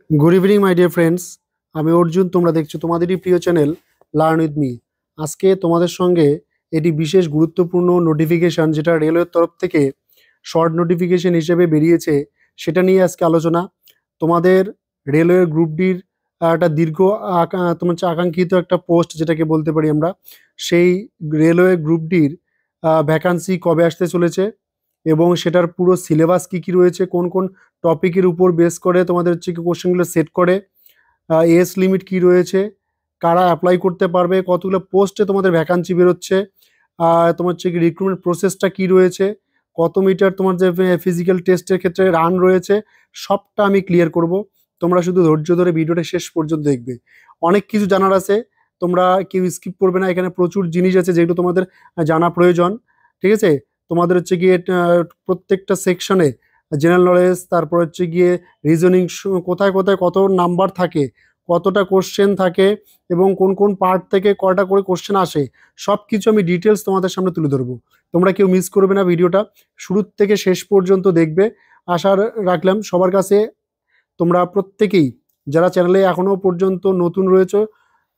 Good evening my dear friends. আমি অর্জুন, তোমরা দেখছো তোমাদেরই প্রিয় চ্যানেল লার্ন উইথ মি। আজকে তোমাদের সঙ্গে এটি বিশেষ গুরুত্বপূর্ণ নোটিফিকেশন, যেটা রেলওয়ের তরফ থেকে শর্ট নোটিফিকেশন হিসেবে বেরিয়েছে, সেটা নিয়ে আজকে আলোচনা। তোমাদের রেলওয়ের গ্রুপ ডির একটা দীর্ঘ তোমার হচ্ছে আকাঙ্ক্ষিত একটা পোস্ট যেটাকে বলতে পারি আমরা, সেই রেলওয়ে গ্রুপ ডির ভ্যাকান্সি কবে আসতে চলেছে এবং সেটার পুরো সিলেবাস কি কি রয়েছে, কোন কোন টপিকের উপর বেস করে তোমাদের হচ্ছে কি কোশ্চেনগুলো সেট করে, এজ লিমিট কি রয়েছে, কারা অ্যাপ্লাই করতে পারবে, কতগুলো পোস্টে তোমাদের ভ্যাকান্সি বেরোচ্ছে, তোমার হচ্ছে কি রিক্রুটমেন্ট প্রসেসটা কি রয়েছে, কত মিটার তোমার যে ফিজিক্যাল টেস্টের ক্ষেত্রে রান রয়েছে, সবটা আমি ক্লিয়ার করব। তোমরা শুধু ধৈর্য ধরে ভিডিওটা শেষ পর্যন্ত দেখবে। অনেক কিছু জানার আছে, তোমরা কেউ স্কিপ করবে না। এখানে প্রচুর জিনিস আছে যেগুলো তোমাদের জানা প্রয়োজন। ঠিক আছে? তোমাদের হচ্ছে গিয়ে প্রত্যেকটা সেকশনে জেনারেল নলেজ, তারপর হচ্ছে গিয়ে রিজনিং, কোথায় কোথায় কত নাম্বার থাকে, কতটা কোশ্চেন থাকে এবং কোন কোন পার্ট থেকে কয়টা করে কোশ্চেন আসে, সব কিছু আমি ডিটেলস তোমাদের সামনে তুলে ধরবো। তোমরা কেউ মিস করবে না ভিডিওটা, শুরু থেকে শেষ পর্যন্ত দেখবে। আশা রাখলাম সবার কাছে তোমরা প্রত্যেকেই, যারা চ্যানেলে এখনও পর্যন্ত নতুন রয়েছে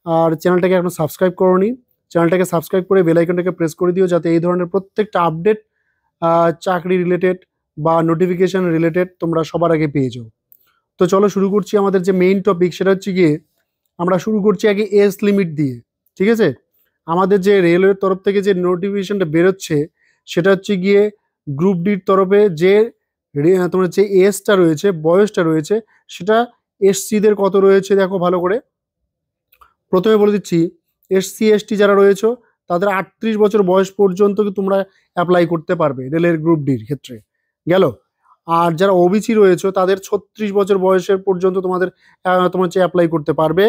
আর চ্যানেলটাকে এখনো সাবস্ক্রাইব করোনি, চ্যানেলটাকে সাবস্ক্রাইব করে বেল আইকনটাকে প্রেস করে দিও, যাতে এই ধরনের প্রত্যেকটা আপডেট চাকরি রিলেটেড বা নোটিফিকেশন রিলেটেড তোমরা সবার আগে পেয়ে যাও। তো চলো শুরু করছি। আমাদের যে মেইন টপিক সেটা হচ্ছে গিয়ে, আমরা শুরু করছি আগে এজ লিমিট দিয়ে। ঠিক আছে? আমাদের যে রেলওয়ের তরফ থেকে যে নোটিফিকেশনটা বেরোচ্ছে, সেটা হচ্ছে গিয়ে গ্রুপ ডির তরফে যে তোমার যে এজটা রয়েছে, বয়সটা রয়েছে, সেটা এসসিদের কত রয়েছে দেখো ভালো করে। প্রথমে বলে দিচ্ছি, এসসি এসটি যারা রয়েছে তাদের 38 বছর বয়স পর্যন্ত তোমরা অ্যাপ্লাই করতে পারবে রেলের গ্রুপ ডির ক্ষেত্রে। গেল। আর যারা ওবিসি রয়েছে তাদের 36 বছর বয়সের পর্যন্ত তোমার হচ্ছে অ্যাপ্লাই করতে পারবে।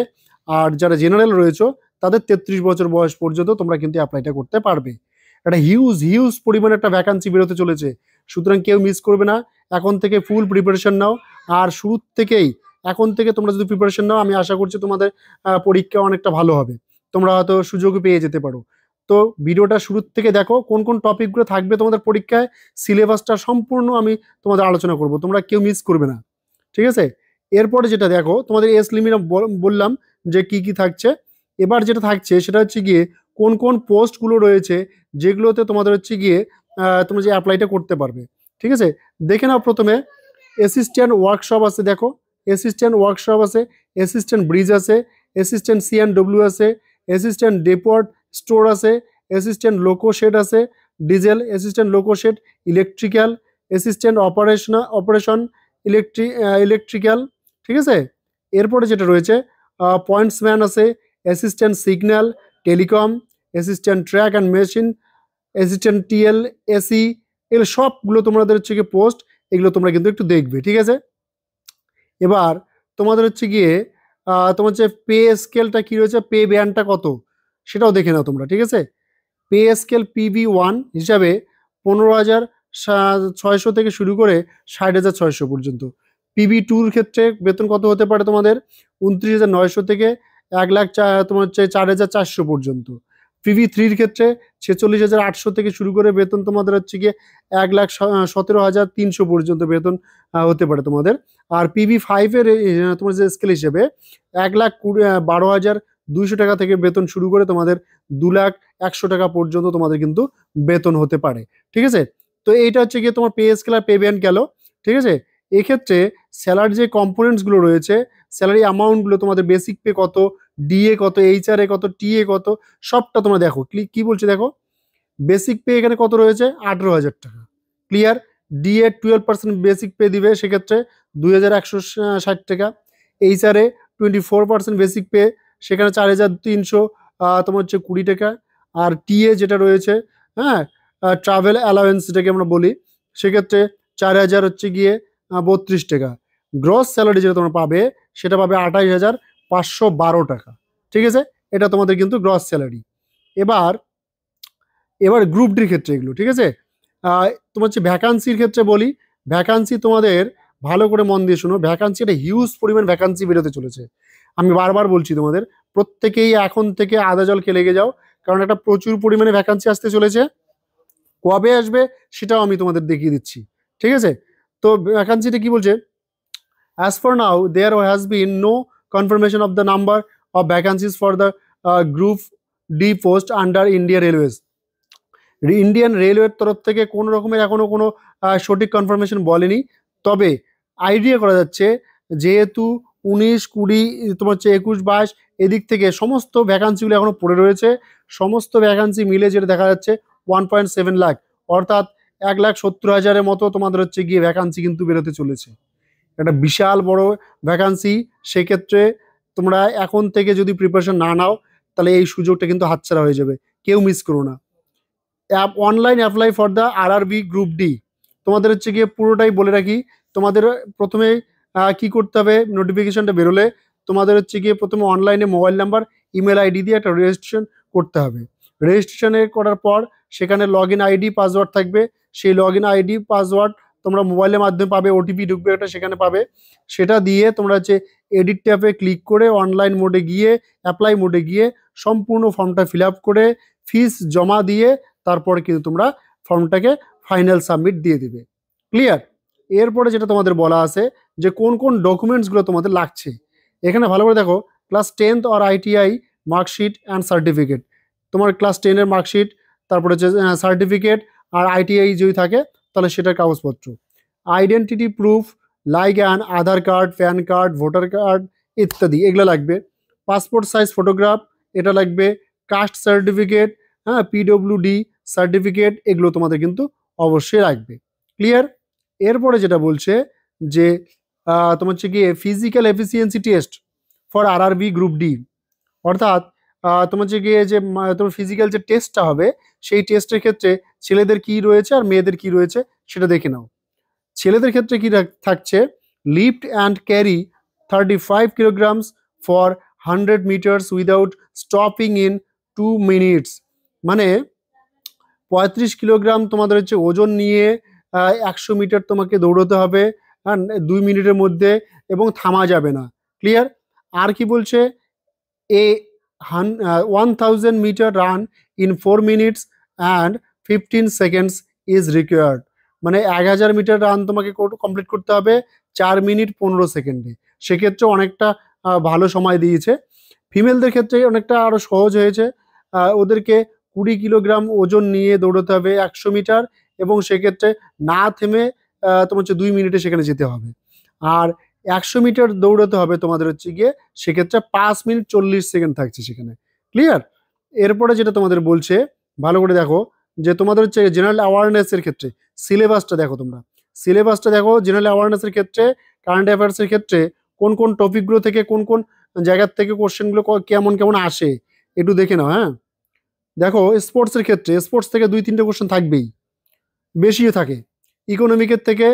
আর যারা জেনারেল রয়েছে তাদের 33 বছর বয়স পর্যন্ত তোমরা কিন্তু অ্যাপ্লাইটা করতে পারবে। একটা হিউজ হিউজ পরিমাণে একটা ভ্যাকান্সি বেরোতে চলেছে, সুতরাং কেউ মিস করবে না। এখন থেকে ফুল প্রিপারেশন নাও। আর শুরুর থেকেই, এখন থেকে তোমরা যদি প্রিপারেশন নাও, আমি আশা করছি তোমাদের পরীক্ষা অনেকটা ভালো হবে, তোমরা হয়তো সুযোগ পেয়ে যেতে পারো। তো ভিডিওটা শুরুর থেকে দেখো, কোন কোন টপিকগুলো থাকবে তোমাদের পরীক্ষায়, সিলেবাসটা সম্পূর্ণ আমি তোমাদের আলোচনা করব, তোমরা কেউ মিস করবে না। ঠিক আছে? এরপরে যেটা দেখো, তোমাদের এজ লিমিট বললাম যে কি কি থাকছে। এবার যেটা থাকছে সেটা হচ্ছে গিয়ে কোন কোন পোস্টগুলো রয়েছে যেগুলোতে তোমাদের হচ্ছে গিয়ে তোমরা যে অ্যাপ্লাইটা করতে পারবে। ঠিক আছে? দেখে নাও। প্রথমে অ্যাসিস্ট্যান্ট ওয়ার্কশপ আছে, দেখো অ্যাসিস্ট্যান্ট ওয়ার্কশপ আছে, অ্যাসিস্ট্যান্ট ব্রিজ আছে, অ্যাসিস্ট্যান্ট সিএনডব্লিউ আছে, অ্যাসিস্ট্যান্ট ডেপোর্ট স্টোর আছে, অ্যাসিস্ট্যান্ট লোকো শেড আছে, diesel assistant loco shed, electrical assistant operation electrical. ঠিক আছে? এরপরে যেটা রয়েছে, পয়েন্টসম্যান আছে, assistant signal telecom, assistant track and machine, assistant TL AC. এগুলো সবগুলো তোমাদের হচ্ছে গিয়ে পোস্ট, এগুলো তোমরা কিন্তু একটু দেখবে। ঠিক আছে? এবার তোমাদের হচ্ছে গিয়ে তোমার হচ্ছে পে স্কেলটা কি রয়েছে, পে ব্যান্ডটা কত, সেটাও দেখে নাও তোমরা। ঠিক আছে? পে স্কেল PV1 হিসাবে 15,600 থেকে শুরু করে 60,600 পর্যন্ত। PV2 ক্ষেত্রে বেতন কত হতে পারে তোমাদের, 29,900 থেকে 1,00,000 তোমার হচ্ছে 4,400 পর্যন্ত। PV3 ক্ষেত্রে 46,800 থেকে শুরু করে বেতন তোমাদের হচ্ছে গিয়ে 1,17,300 পর্যন্ত বেতন হতে পারে তোমাদের। আর PV5 এর তোমার যে স্কেল হিসেবে 1,12,200 টাকা থেকে বেতন শুরু করে তোমাদের 2,01,000 টাকা পর্যন্ত তোমাদের কিন্তু বেতন হতে পারে। ঠিক আছে? তো এইটা হচ্ছে গিয়ে তোমার পে স্কেল আর পে ব্যান্ড গেল। ঠিক আছে? এক্ষেত্রে স্যালারি যে কম্পোনেন্টসগুলো রয়েছে, স্যালারি অ্যামাউন্টগুলো তোমাদের বেসিক পে কত, ডিএ কত, এইচআরএ কত, টিএ কত, সবটা তোমরা দেখো। কি বলছে দেখো, বেসিক পে এখানে কত রয়েছে, 18,000 টাকা। ক্লিয়ার? ডিএ 12% বেসিক পে দিবে, সেক্ষেত্রে 2,160 টাকা। এইচআরএ 24% বেসিক পে, সেখানে 4,300 তোমার হচ্ছে 20 টাকা। আর টিএ যেটা রয়েছে, হ্যাঁ, ট্রাভেল অ্যালাওয়েন্স যেটাকে আমরা বলি, সেক্ষেত্রে 4,000 হচ্ছে গিয়ে 32 টাকা। গ্রস স্যালারি যেটা তোমরা পাবে, সেটা পাবে 28,512 টাকা। ঠিক আছে? এটা তোমাদের কিন্তু গ্রস স্যালারি। এবার এবার গ্রুপ ডির ক্ষেত্রে এগুলো। ঠিক আছে? তোমার হচ্ছে ভ্যাকান্সির ক্ষেত্রে বলি, ভ্যাকান্সি তোমাদের ভালো করে মন দিয়ে শোনো, ভ্যাকান্সি একটা হিউজ পরিমাণ ভ্যাকান্সি বেরোতে চলেছে। আমি বারবার বলছি তোমাদের, প্রত্যেকেই এখন থেকে আদা জল খেয়ে লেগে যাও, কারণ একটা প্রচুর পরিমাণে ভ্যাকান্সি আসতে চলেছে। কবে আসবে সেটাও আমি তোমাদের দেখিয়ে দিচ্ছি। ঠিক আছে? তো ভ্যাকান্সিটা কি বলছে, As for now, there has been no confirmation of the number of vacancies for the Group D post under India Railways. Indian রেলওয়ের তরফ থেকে কোনো রকমের এখনো কোনো সঠিক কনফার্মেশন বলেনি। তবে আইডিয়া করা যাচ্ছে যেহেতু 19, 20, তোমার হচ্ছে 21, 22 এদিক থেকে সমস্ত ভ্যাকান্সিগুলো এখনো পড়ে রয়েছে, সমস্ত ভ্যাকান্সি মিলে যেটা দেখা যাচ্ছে 1.7 লাখ, অর্থাৎ 1,70,000-এর মতো তোমাদের হচ্ছে গিয়ে ভ্যাকান্সি কিন্তু বেরোতে চলেছে। একটা বিশাল বড় ভ্যাকান্সি। সেক্ষেত্রে তোমরা এখন থেকে যদি প্রিপারেশন না নাও তাহলে এই সুযোগটা কিন্তু হাতছাড়া হয়ে যাবে, কেউ মিস করো না। Online apply for the RRB group D, তোমাদের হচ্ছে গিয়ে পুরোটাই বলে রাখি। তোমাদের প্রথমে কি করতে হবে, নোটিফিকেশনটা বেরোলে তোমাদের হচ্ছে গিয়ে প্রথমে অনলাইনে মোবাইল নাম্বার, ইমেল আইডি দিয়ে একটা রেজিস্ট্রেশন করতে হবে। রেজিস্ট্রেশনে করার পর সেখানে লগ ইন আইডি পাসওয়ার্ড থাকবে, সেই লগ ইন আইডি পাসওয়ার্ড তোমরা মোবাইলের মাধ্যমে পাবে, ওটিপি ঢুকবে একটা সেখানে পাবে, সেটা দিয়ে তোমরা হচ্ছে এডিট ট্যাবে ক্লিক করে অনলাইন মোডে গিয়ে অ্যাপ্লাই মোডে গিয়ে সম্পূর্ণ ফর্মটা ফিল আপ করে ফিস জমা দিয়ে তারপরে কিন্তু তোমরা ফর্মটাকে ফাইনাল সাবমিট দিয়ে দিবে। ক্লিয়ার? এরপরে যেটা তোমাদের বলা আছে যে কোন কোন ডকুমেন্টসগুলো তোমাদের লাগছে, এখানে ভালো করে দেখো। Class 10th or ITI marksheet and certificate, তোমার ক্লাস 10-এর মার্কশিট, তারপরে হচ্ছে সার্টিফিকেট, আর আইটিআই যদি থাকে তাহলে সেটার কাগজপত্র। Identity proof like an Aadhaar card, pan card, voter card ইত্যাদি এগুলো লাগবে। পাসপোর্ট সাইজ ফটোগ্রাফ এটা লাগবে। কাস্ট সার্টিফিকেট, হ্যাঁ, পিডব্লিউডি সার্টিফিকেট, এগুলো তোমাদের কিন্তু অবশ্যই লাগবে। ক্লিয়ার? এরপরে যেটা বলছে যে তোমার হচ্ছে গিয়ে physical efficiency test for RRB group D, অর্থাৎ তোমার হচ্ছে গিয়ে যে তোমার ফিজিক্যাল যে টেস্টটা হবে সেই টেস্টের ক্ষেত্রে ছেলেদের কি রয়েছে আর মেয়েদের কি রয়েছে সেটা দেখে নাও। ছেলেদের ক্ষেত্রে কি থাকছে, lift and carry 35 kilograms for 100 meters without stopping in 2 minutes, মানে 35 কিলোগ্রাম তোমাদের হচ্ছে ওজন নিয়ে 100 মিটার তোমাকে দৌড়তে হবে 2 মিনিটের মধ্যে এবং থামা যাবে না। ক্লিয়ার? আর কি বলছে, a 1000 metre run in 4 minutes and 15 seconds is required, মানে 1000 মিটার রান তোমাকে কমপ্লিট করতে হবে 4 মিনিট 15 সেকেন্ডে। সেক্ষেত্রে অনেকটা ভালো সময় দিয়েছে। ফিমেলদের ক্ষেত্রে অনেকটা আরও সহজ হয়েছে, ওদেরকে 20 কিলোগ্রাম ওজন নিয়ে দৌড়তে হবে 100 মিটার এবং সেক্ষেত্রে না থেমে তোমার হচ্ছে 2 মিনিটে সেখানে যেতে হবে। আর 100 মিটার দৌড়াতে হবে তোমাদের হচ্ছে গিয়ে সেক্ষেত্রে 5 মিনিট 40 সেকেন্ড থাকছে সেখানে। ক্লিয়ার? এরপরে যেটা তোমাদের বলছে ভালো করে দেখো যে তোমাদের হচ্ছে জেনারেল অ্যাওয়ারনেসের ক্ষেত্রে সিলেবাসটা দেখো, তোমরা সিলেবাসটা দেখো। জেনারেল অ্যাওয়ারনেসের ক্ষেত্রে, কারেন্ট অ্যাফেয়ার্সের ক্ষেত্রে কোন কোন টপিকগুলো থেকে কোন কোন জায়গার থেকে কোশ্চেনগুলো কেমন কেমন আসে একটু দেখে নাও। হ্যাঁ, দেখো স্পোর্টসের ক্ষেত্রে স্পোর্টস থেকে 2-3টে কোশ্চেন থাকবেই, বেশিও থাকে। ইকোনমিকের থেকে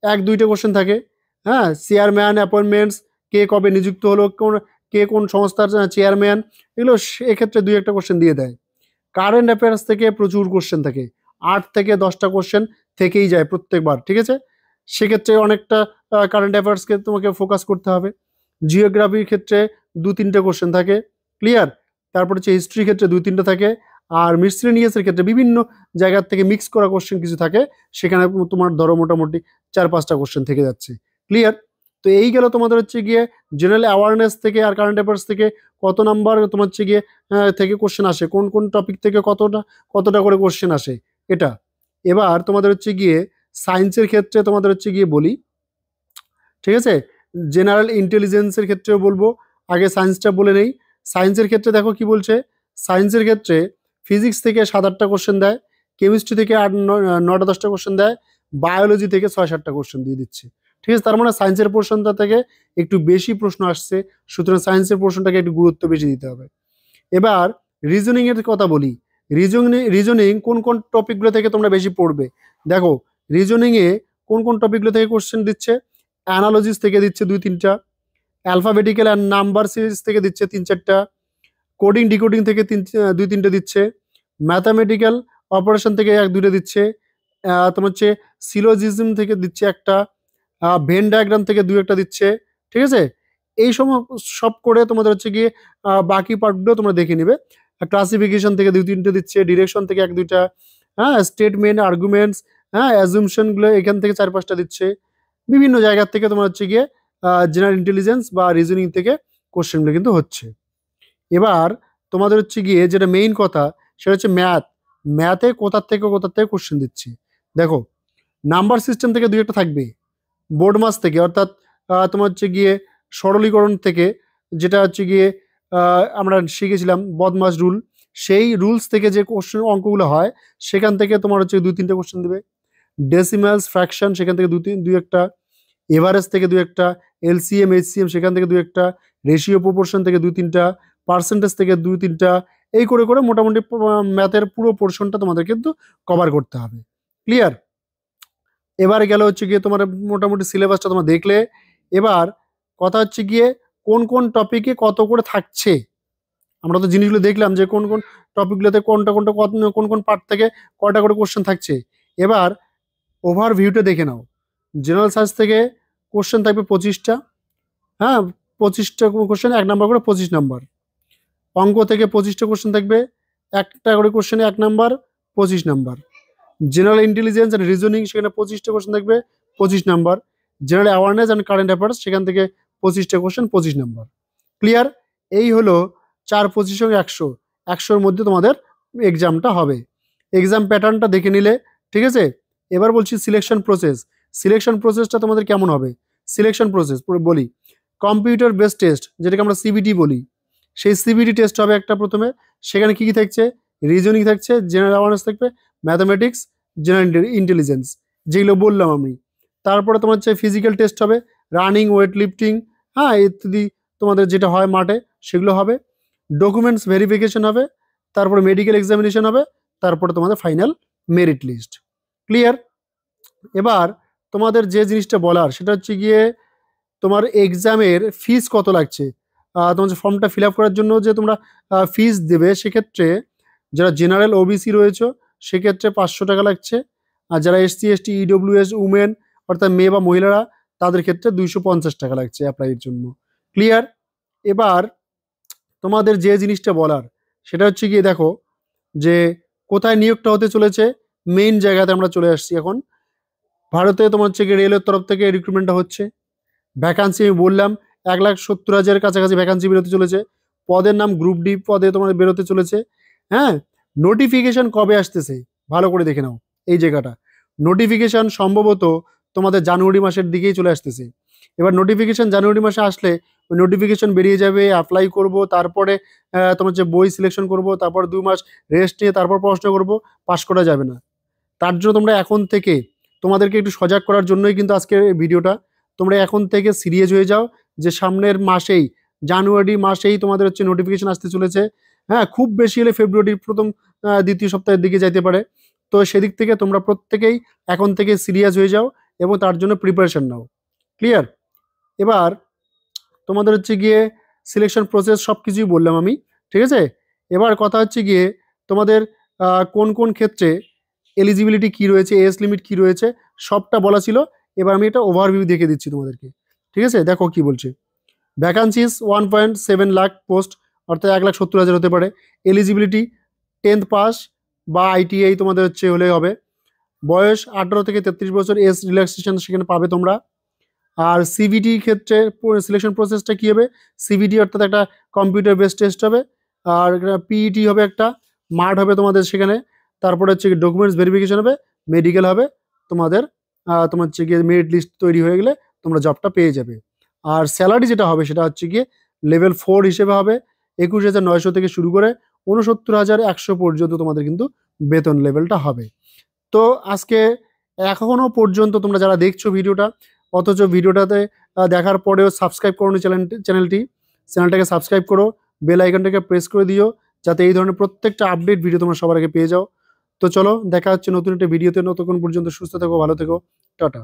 1-2টে কোশ্চেন থাকে। হ্যাঁ, চেয়ারম্যান অ্যাপয়েন্টমেন্টস, কে কবে নিযুক্ত হলো, কে কোন সংস্থার চেয়ারম্যান, এগুলো এক্ষেত্রে 2-1টা কোশ্চেন দিয়ে দেয়। কারেন্ট অ্যাফেয়ার্স থেকে প্রচুর কোশ্চেন থাকে, 8 থেকে 10টা কোশ্চেন থেকেই যায় প্রত্যেকবার। ঠিক আছে? সেক্ষেত্রে অনেকটা কারেন্ট অ্যাফেয়ার্সকে তোমাকে ফোকাস করতে হবে। জিওগ্রাফির ক্ষেত্রে 2-3টে কোশ্চেন থাকে। ক্লিয়ার? তারপর হচ্ছে হিস্ট্রির ক্ষেত্রে 2-3টে থাকে। আর মিসসেলেনিয়াসের ক্ষেত্রে বিভিন্ন জায়গার থেকে মিক্স করা কোশ্চেন কিছু থাকে, সেখানে তোমার ধরো মোটামুটি 4-5টা কোশ্চেন থেকে যাচ্ছে। ক্লিয়ার? তো এই গেল তোমাদের হচ্ছে গিয়ে জেনারেল অ্যাওয়ারনেস থেকে আর কারেন্ট অ্যাফেয়ার্স থেকে কত নাম্বার তোমার হচ্ছে গিয়ে থেকে কোশ্চেন আসে, কোন কোন টপিক থেকে কতটা কতটা করে কোশ্চেন আসে এটা। এবার তোমাদের হচ্ছে গিয়ে সায়েন্সের ক্ষেত্রে তোমাদের হচ্ছে গিয়ে বলি। ঠিক আছে? জেনারেল ইন্টেলিজেন্সের ক্ষেত্রেও বলবো, আগে সায়েন্সটা বলে নেই। সায়েন্সের ক্ষেত্রে দেখো কি বলছে, সায়েন্সের ক্ষেত্রে ফিজিক্স থেকে 7-8টা কোশ্চেন দেয়, কেমিস্ট্রি থেকে 9টা-10টা কোশ্চেন দেয়, বায়োলজি থেকে 6-7টা কোশ্চেন দিয়ে দিচ্ছে। ঠিক আছে? তার মানে সায়েন্সের পোর্শনটা থেকে একটু বেশি প্রশ্ন আসছে, সুতরাং সায়েন্সের পোর্শনটাকে একটু গুরুত্ব বেশি দিতে হবে। এবার রিজনিং এর কথা বলি। রিজনিং কোন কোন টপিকগুলো থেকে তোমরা বেশি পড়বে, দেখো রিজনিং এ কোন কোন টপিকগুলো থেকে কোশ্চেন দিচ্ছে। অ্যানালজিস থেকে দিচ্ছে 2-3টা, অ্যালফাবেটিক্যাল অ্যান্ড নাম্বার সিরিজ থেকে দিচ্ছে 3-4টা, কোডিং ডিকোডিং থেকে 2-3টে দিচ্ছে, ম্যাথামেটিক্যাল অপারেশন থেকে 1-2টে দিচ্ছে, তোমার হচ্ছে সিলোজিজম থেকে দিচ্ছে একটা, ভেন ডায়াগ্রাম থেকে 2-1টা দিচ্ছে। ঠিক আছে? এই সব করে তোমাদের হচ্ছে গিয়ে বাকি পার্টগুলো তোমরা দেখে নিবে। ক্লাসিফিকেশন থেকে 2-3টে দিচ্ছে, ডিরেকশন থেকে 1-2টা, হ্যাঁ, স্টেটমেন্ট, আর্গুমেন্টস, হ্যাঁ, অ্যাজুমশনগুলো এখান থেকে 4-5টা দিচ্ছে। বিভিন্ন জায়গার থেকে তোমার হচ্ছে গিয়ে জেনারেল ইন্টেলিজেন্স বা রিজনিং থেকে কোশ্চেনগুলো কিন্তু হচ্ছে। এবার তোমাদের হচ্ছে গিয়ে যেটা মেইন কথা সেটা হচ্ছে ম্যাথে কোথার থেকে কোশ্চেন দিচ্ছি। দেখো, নাম্বার সিস্টেম থেকে দুই একটা থাকবে, বোর্ড মাস থেকে অর্থাৎ তোমার হচ্ছে গিয়ে সরলীকরণ থেকে, যেটা হচ্ছে গিয়ে আমরা শিখেছিলাম বদমাস রুল, সেই রুলস থেকে যে কোশ্চেন অঙ্কগুলো হয় সেখান থেকে তোমার হচ্ছে 2-3টে কোশ্চেন দেবে। ডেসিমালস ফ্র্যাকশন সেখান থেকে দুই একটা, এভারেজ থেকে দুই একটা, এলসিএম এইচসিএম সেখান থেকে দুই একটা, রেশিও প্রপোর্শন থেকে 2-3টা, পার্সেন্টেজ থেকে 2-3টা, এই করে করে মোটামুটি ম্যাথের পুরো পোর্শনটা তোমাদের কিন্তু কভার করতে হবে। ক্লিয়ার? এবার গেল হচ্ছে গিয়ে তোমার মোটামুটি সিলেবাসটা তোমরা দেখলে। এবার কথা হচ্ছে গিয়ে কোন কোন টপিকে কত করে থাকছে। আমরা তো জিনিসগুলো দেখলাম যে কোন কোন টপিকগুলোতে কোনটা কোনটা কোন কোন পার্ট থেকে কয়টা করে কোশ্চেন থাকছে। এবার ওভারভিউটা দেখে নাও। জেনারেল সায়েন্স থেকে কোশ্চেন থাকবে 25টা, হ্যাঁ, 25টা কোশ্চেন 1 নাম্বার করে 25 নাম্বার। অঙ্ক থেকে 25টা কোশ্চেন থাকবে, একটা করে কোশ্চেনে 1 number, 25 number. General intelligence and reasoning সেখানে 25টা কোশ্চেন থাকবে, 25 number. General awareness and current affairs সেখান থেকে 25টা কোশ্চেন, 25 নাম্বার। ক্লিয়ার? এই হলো 4-25 সঙ্গে 100, 100-র মধ্যে তোমাদের এক্সামটা হবে। এক্সাম প্যাটার্নটা দেখে নিলে, ঠিক আছে। এবার বলছি সিলেকশন প্রসেস। সিলেকশন প্রসেসটা তোমাদের কেমন হবে? সিলেকশন প্রসেস বলি, কম্পিউটার বেসড টেস্ট যেটাকে আমরা সিবিটি বলি, সেই সিবিটি টেস্ট হবে একটা প্রথমে। সেখানে কি কি থাকছে? রিজনিং থাকছে, জেনারেল অ্যাওয়ারনেস থাকবে, ম্যাথামেটিক্স, জেনারেল ইন্টেলিজেন্স যেগুলো বললাম আমি। তারপরে তোমার হচ্ছে ফিজিক্যাল টেস্ট হবে, রানিং, ওয়েট লিফটিং, হ্যাঁ, ইত্যাদি তোমাদের যেটা হয় মাঠে সেগুলো হবে। ডকুমেন্টস ভেরিফিকেশন হবে, তারপরে মেডিকেল এক্সামিনেশন হবে, তারপরে তোমাদের ফাইনাল মেরিট লিস্ট। ক্লিয়ার? এবার তোমাদের যে জিনিসটা বলার সেটা হচ্ছে গিয়ে তোমার এক্সামের ফিস কত লাগছে। তোমার যে ফর্মটা ফিল আপ করার জন্য যে তোমরা ফিস দেবে, সেক্ষেত্রে যারা জেনারেল ওবিসি রয়েছে সেক্ষেত্রে 500 টাকা লাগছে, আর যারা এসসি এসটি ইডব্লিউএস উমেন অর্থাৎ মেয়ে বা মহিলারা তাদের ক্ষেত্রে 250 টাকা লাগছে অ্যাপ্লাইয়ের জন্য। ক্লিয়ার? এবার তোমাদের যে জিনিসটা বলার সেটা হচ্ছে গিয়ে দেখো যে কোথায় নিয়োগটা হতে চলেছে। মেইন জায়গাতে আমরা চলে আসছি এখন। ভারতে তোমার হচ্ছে গিয়ে রেলের তরফ থেকে রিক্রুটমেন্টটা হচ্ছে। ভ্যাকান্সি আমি বললাম 1,70,000 কাছাকাছি ভ্যাকান্সি বেরোতে চলেছে। পদের নাম গ্রুপ ডি পদে তোমার বেরোতে চলেছে। হ্যাঁ, নোটিফিকেশন কবে আসতেছে ভালো করে দেখে নাও এই জায়গাটা। নোটিফিকেশন সম্ভবত তোমাদের জানুয়ারি মাসের দিকেই চলে আসতেছে। এবার নোটিফিকেশন জানুয়ারি মাসে আসলে ওই নোটিফিকেশন বেরিয়ে যাবে, অ্যাপ্লাই করব, তারপরে তোমার যে বই সিলেকশন করব, তারপর 2 মাস রেস্ট নিয়ে তারপর পড়াশোনা করব, পাশ করা যাবে না। তার জন্য তোমরা এখন থেকে, তোমাদেরকে একটু সজাগ করার জন্যই কিন্তু আজকের এই ভিডিওটা, তোমরা এখন থেকে সিরিয়াস হয়ে যাও যে সামনের মাসেই, জানুয়ারি মাসেই তোমাদের হচ্ছে নোটিফিকেশন আসতে চলেছে। হ্যাঁ, খুব বেশি হলে ফেব্রুয়ারির প্রথম দ্বিতীয় সপ্তাহের দিকে যাইতে পারে। তো সেদিক থেকে তোমরা প্রত্যেকেই এখন থেকে সিরিয়াস হয়ে যাও এবং তার জন্য প্রিপারেশন নাও। ক্লিয়ার? এবার তোমাদের হচ্ছে গিয়ে সিলেকশন প্রসেস সব কিছুই বললাম আমি, ঠিক আছে। এবার কথা হচ্ছে গিয়ে তোমাদের কোন কোন ক্ষেত্রে এলিজিবিলিটি কি রয়েছে, এজ লিমিট কি রয়েছে, সবটা বলা ছিল। এবার আমি এটা ওভারভিউ দেখে দিচ্ছি তোমাদেরকে, ঠিক আছে। দেখো কি বলছে। ভ্যাকান্সিস 1.7 লাখ পোস্ট, অর্থাৎ 1,70,000 হতে পারে। এলিজিবিলিটি 10th পাস বা আইটিআই তোমাদের হচ্ছে হলে হবে। বয়স 18 থেকে 33 বছর, এজ রিল্যাক্সেশন সেখানে পাবে তোমরা। আর সিবিটি ক্ষেত্রে সিলেকশন প্রসেসটা কী হবে? সিবিটি অর্থাৎ একটা কম্পিউটার বেসড টেস্ট হবে, আর পিইটি হবে, একটা মাঠ হবে তোমাদের সেখানে। তারপরে হচ্ছে ডকুমেন্টস ভেরিফিকেশন হবে, মেডিকেল হবে তোমাদের। তোমার হচ্ছে গিয়ে মেরিট লিস্ট তৈরি হয়ে গেলে তোমরা জবটা পেয়ে যাবে। আর স্যালারি যেটা হবে সেটা হচ্ছে গিয়ে লেভেল 4 হিসেবে হবে। 21,900 থেকে শুরু করে 69,100 পর্যন্ত তোমাদের কিন্তু বেতন লেভেলটা হবে। তো আজকে এখনো পর্যন্ত তোমরা যারা দেখছো ভিডিওটা, অথচ ভিডিওটাতে দেখার পরেও সাবস্ক্রাইব করো চ্যানেলটাকে সাবস্ক্রাইব করো, বেল আইকনটাকে প্রেস করে দিও, যাতে এই ধরনের প্রত্যেকটা আপডেট ভিডিও তোমরা সবার আগে পেয়ে যাও। তো চলো, দেখা হচ্ছে নতুন একটা ভিডিওতে। ততক্ষণ পর্যন্ত সুস্থ থেকো, ভালো থেকো, টাটা।